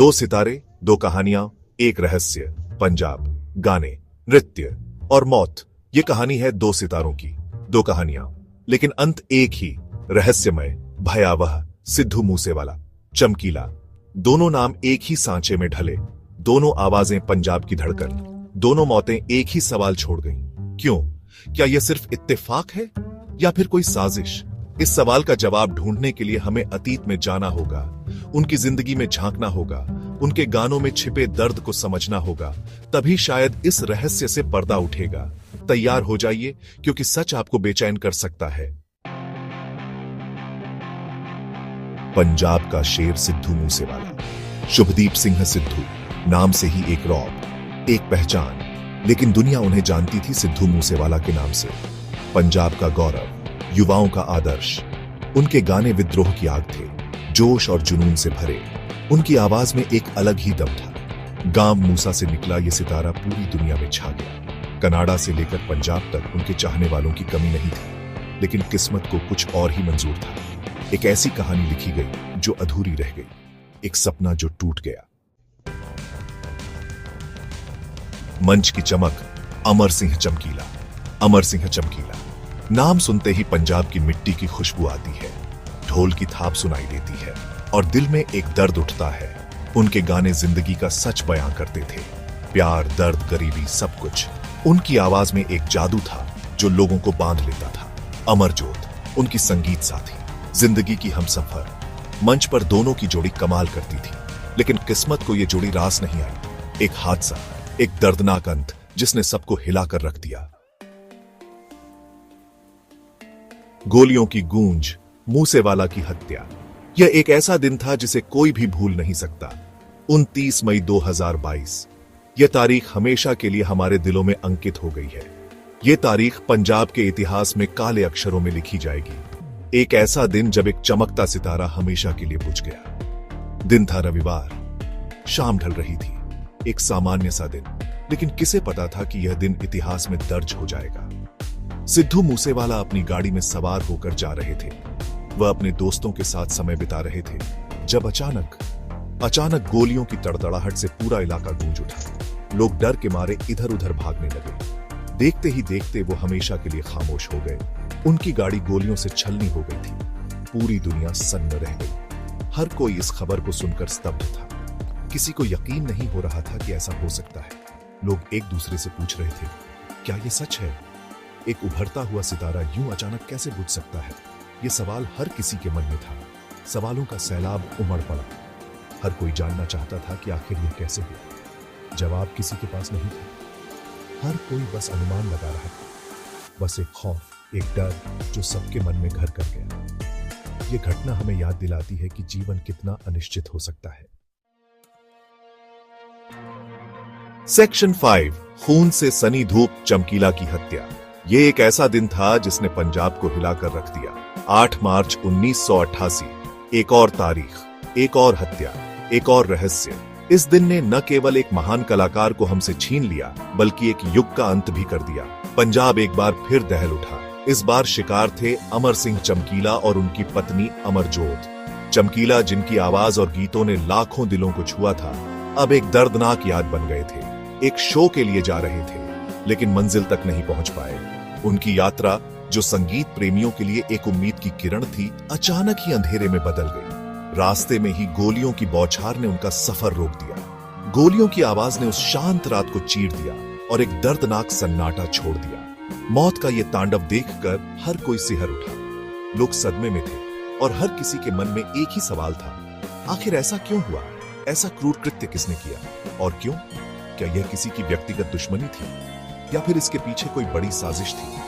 दो सितारे, दो कहानियां, एक रहस्य। पंजाब। गाने, नृत्य और मौत। ये कहानी है दो सितारों की, दो कहानियां, लेकिन अंत एक ही, रहस्यमय, भयावह। सिद्धू मूसेवाला, चमकीला, दोनों नाम एक ही सांचे में ढले, दोनों आवाजें पंजाब की धड़कन, दोनों मौतें एक ही सवाल छोड़ गईं। क्यों? क्या यह सिर्फ इत्तेफाक है या फिर कोई साजिश? इस सवाल का जवाब ढूंढने के लिए हमें अतीत में जाना होगा, उनकी जिंदगी में झांकना होगा, उनके गानों में छिपे दर्द को समझना होगा। तभी शायद इस रहस्य से पर्दा उठेगा। तैयार हो जाइए, क्योंकि सच आपको बेचैन कर सकता है। पंजाब का शेर सिद्धू मूसेवाला। शुभदीप सिंह सिद्धू, नाम से ही एक रौब, एक पहचान। लेकिन दुनिया उन्हें जानती थी सिद्धू मूसेवाला के नाम से। पंजाब का गौरव, युवाओं का आदर्श। उनके गाने विद्रोह की आग थे, जोश और जुनून से भरे। उनकी आवाज में एक अलग ही दम था। गांव मूसा से निकला ये सितारा पूरी दुनिया में छा गया। कनाडा से लेकर पंजाब तक उनके चाहने वालों की कमी नहीं थी। लेकिन किस्मत को कुछ और ही मंजूर था। एक ऐसी कहानी लिखी गई जो अधूरी रह गई, एक सपना जो टूट गया। मंच की चमक, अमर सिंह चमकीला। अमर सिंह चमकीला नाम सुनते ही पंजाब की मिट्टी की खुशबू आती है, ढोल की थाप सुनाई देती है और दिल में एक दर्द उठता है। उनके गाने जिंदगी का सच बयां करते थे, प्यार, दर्द, गरीबी, सब कुछ। उनकी आवाज में एक जादू था जो लोगों को बांध लेता था। अमरजोत, उनकी संगीत साथी, जिंदगी की हमसफर। मंच पर दोनों की जोड़ी कमाल करती थी, लेकिन किस्मत को यह जोड़ी रास नहीं आई। एक हादसा, एक दर्दनाक अंत जिसने सबको हिलाकर रख दिया। गोलियों की गूंज, मूसेवाला की हत्या। यह एक ऐसा दिन था जिसे कोई भी भूल नहीं सकता। 29 मई 2022। यह तारीख हमेशा के लिए हमारे दिलों में अंकित हो गई है। यह तारीख पंजाब के इतिहास में काले अक्षरों में लिखी जाएगी। एक ऐसा दिन जब एक चमकता सितारा हमेशा के लिए बुझ गया। दिन था रविवार, शाम ढल रही थी। एक सामान्य सा दिन, लेकिन किसे पता था कि यह दिन इतिहास में दर्ज हो जाएगा। सिद्धू मूसेवाला अपनी गाड़ी में सवार होकर जा रहे थे। वह अपने दोस्तों के साथ समय बिता रहे थे जब अचानक गोलियों की तड़तड़ाहट से पूरा इलाका गूंज उठा। लोग डर के मारे इधर उधर भागने लगे। देखते ही देखते वो हमेशा के लिए खामोश हो गए। उनकी गाड़ी गोलियों से छलनी हो गई थी। पूरी दुनिया सन्न रह गई। हर कोई इस खबर को सुनकर स्तब्ध था। किसी को यकीन नहीं हो रहा था कि ऐसा हो सकता है। लोग एक दूसरे से पूछ रहे थे, क्या ये सच है? एक उभरता हुआ सितारा यूं अचानक कैसे बुझ सकता है? ये सवाल हर किसी के मन में था। सवालों का सैलाब उमड़ पड़ा। हर कोई जानना चाहता था कि आखिर यह कैसे हुआ। जवाब किसी के पास नहीं था। हर कोई बस अनुमान लगा रहा था। बस एक खौफ, एक डर जो सबके मन में घर कर गया। ये घटना हमें याद दिलाती है कि जीवन कितना अनिश्चित हो सकता है। सेक्शन 5, खून से सनी धूप, चमकीला की हत्या। ये एक ऐसा दिन था जिसने पंजाब को हिलाकर रख दिया। 8 मार्च 1988। एक और तारीख, एक और हत्या, एक और रहस्य। इस दिन ने न केवल एक महान कलाकार को हमसे छीन लिया, बल्कि एक युग का अंत भी कर दिया। पंजाब एक बार फिर दहल उठा। इस बार शिकार थे अमर सिंह चमकीला और उनकी पत्नी अमरजोत। चमकीला, जिनकी आवाज और गीतों ने लाखों दिलों को छुआ था, अब एक दर्दनाक याद बन गए थे। एक शो के लिए जा रहे थे, लेकिन मंजिल तक नहीं पहुंच पाए। उनकी यात्रा, जो संगीत प्रेमियों के लिए एक उम्मीद की किरण थी, अचानक ही अंधेरे में बदल गई। रास्ते में ही गोलियों की बौछार ने उनका सफर रोक दिया। गोलियों की आवाज ने उस शांत रात को चीर दिया और एक दर्दनाक सन्नाटा छोड़ दिया। मौत का यह तांडव देखकर हर कोई सिहर उठा। लोग सदमे में थे और हर किसी के मन में एक ही सवाल था, आखिर ऐसा क्यों हुआ? ऐसा क्रूर कृत्य किसने किया और क्यों? क्या यह किसी की व्यक्तिगत दुश्मनी थी या फिर इसके पीछे कोई बड़ी साजिश थी?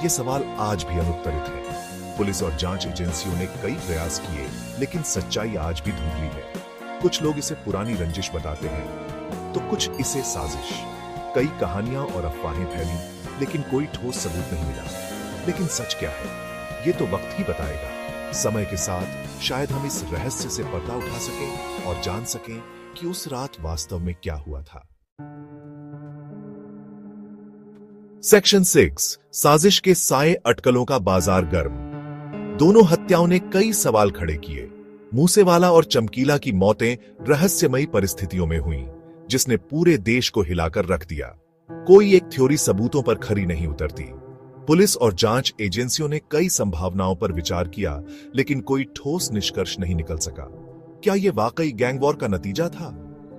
ये सवाल आज भी अनुत्तरित है। पुलिस और जांच एजेंसियों ने कई प्रयास किए, लेकिन सच्चाई आज भी धुंधली है। कुछ लोग इसे पुरानी रंजिश बताते हैं, तो कुछ इसे साजिश। कई कहानियां और अफवाहें फैली, लेकिन कोई ठोस सबूत नहीं मिला। लेकिन सच क्या है, ये तो वक्त ही बताएगा। समय के साथ शायद हम इस रहस्य से पर्दा उठा सकें और जान सकें कि उस रात वास्तव में क्या हुआ था। सेक्शन 6, साजिश के साए, अटकलों का बाजार गर्म। दोनों हत्याओं ने कई सवाल खड़े किए। मूसेवाला और चमकीला की मौतें रहस्यमयी परिस्थितियों में हुईं, जिसने पूरे देश को हिलाकर रख दिया। कोई एक थ्योरी सबूतों पर खरी नहीं उतरती। पुलिस और जांच एजेंसियों ने कई संभावनाओं पर विचार किया, लेकिन कोई ठोस निष्कर्ष नहीं निकल सका। क्या यह वाकई गैंग वॉर का नतीजा था,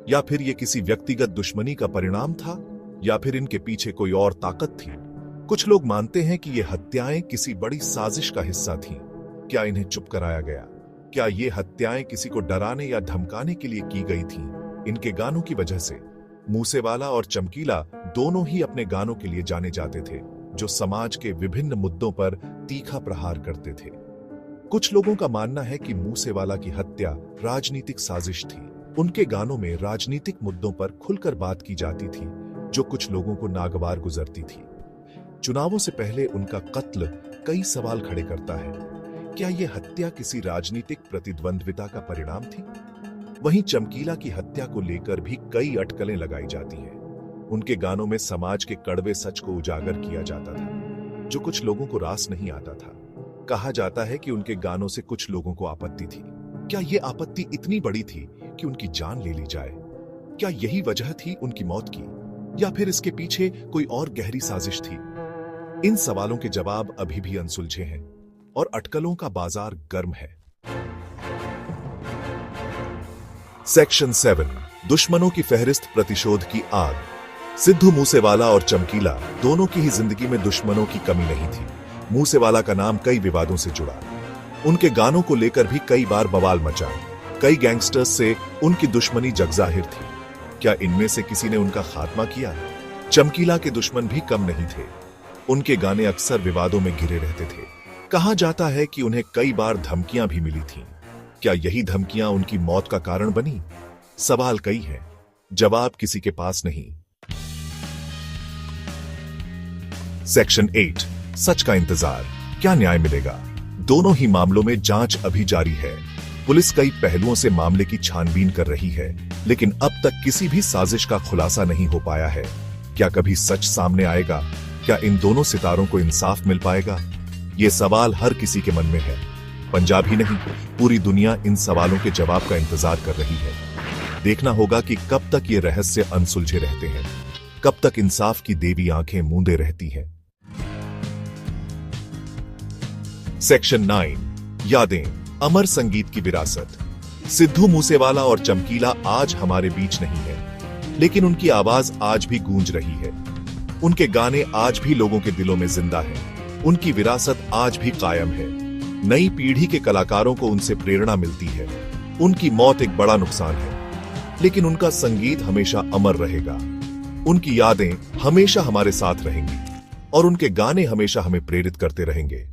या फिर यह किसी व्यक्तिगत दुश्मनी का परिणाम था, या फिर इनके पीछे कोई और ताकत थी? कुछ लोग मानते हैं कि ये हत्याएं किसी बड़ी साजिश का हिस्सा थीं। क्या इन्हें चुप कराया गया? क्या ये हत्याएं किसी को डराने या धमकाने के लिए की गई थीं? इनके गानों की वजह से मूसेवाला और चमकीला दोनों ही अपने गानों के लिए जाने जाते थे, जो समाज के विभिन्न मुद्दों पर तीखा प्रहार करते थे। कुछ लोगों का मानना है कि मूसेवाला की हत्या राजनीतिक साजिश थी। उनके गानों में राजनीतिक मुद्दों पर खुलकर बात की जाती थी, जो कुछ लोगों को नागवार गुजरती थी। चुनावों से पहले उनका कत्ल कई सवाल खड़े करता है। क्या यह हत्या किसी राजनीतिक प्रतिद्वंद्विता का परिणाम थी? वहीं चमकीला की हत्या को लेकर भी कई अटकलें लगाई जाती हैं। उनके गानों में समाज के कड़वे सच को उजागर किया जाता था, जो कुछ लोगों को रास नहीं आता था। कहा जाता है कि उनके गानों से कुछ लोगों को आपत्ति थी। क्या यह आपत्ति इतनी बड़ी थी कि उनकी जान ले ली जाए? क्या यही वजह थी उनकी मौत की, या फिर इसके पीछे कोई और गहरी साजिश थी? इन सवालों के जवाब अभी भी अनसुलझे हैं और अटकलों का बाजार गर्म है। सेक्शन 7, दुश्मनों की फहरिस्त, प्रतिशोध की आग। सिद्धू मूसेवाला और चमकीला दोनों की ही जिंदगी में दुश्मनों की कमी नहीं थी। मूसेवाला का नाम कई विवादों से जुड़ा। उनके गानों को लेकर भी कई बार बवाल मचा। कई गैंगस्टर्स से उनकी दुश्मनी जगजाहिर थी। क्या इनमें से किसी ने उनका खात्मा किया? चमकीला के दुश्मन भी कम नहीं थे। उनके गाने अक्सर विवादों में घिरे रहते थे। कहा जाता है कि उन्हें कई बार धमकियां भी मिली थीं। क्या यही धमकियां उनकी मौत का कारण बनी? सवाल कई हैं, जवाब किसी के पास नहीं। सेक्शन 8, सच का इंतजार। क्या न्याय मिलेगा? दोनों ही मामलों में जांच अभी जारी है। पुलिस कई पहलुओं से मामले की छानबीन कर रही है, लेकिन अब तक किसी भी साजिश का खुलासा नहीं हो पाया है। क्या कभी सच सामने आएगा? क्या इन दोनों सितारों को इंसाफ मिल पाएगा? ये सवाल हर किसी के मन में है। पंजाब ही नहीं, पूरी दुनिया इन सवालों के जवाब का इंतजार कर रही है। देखना होगा कि कब तक ये रहस्य अनसुलझे रहते हैं, कब तक इंसाफ की देवी आंखें मूंदे रहती हैं। सेक्शन 9, यादें, अमर संगीत की विरासत। सिद्धू मूसेवाला और चमकीला आज हमारे बीच नहीं है, लेकिन उनकी आवाज आज भी गूंज रही है। उनके गाने आज भी लोगों के दिलों में जिंदा हैं। उनकी विरासत आज भी कायम है। नई पीढ़ी के कलाकारों को उनसे प्रेरणा मिलती है। उनकी मौत एक बड़ा नुकसान है, लेकिन उनका संगीत हमेशा अमर रहेगा। उनकी यादें हमेशा हमारे साथ रहेंगी और उनके गाने हमेशा हमें प्रेरित करते रहेंगे।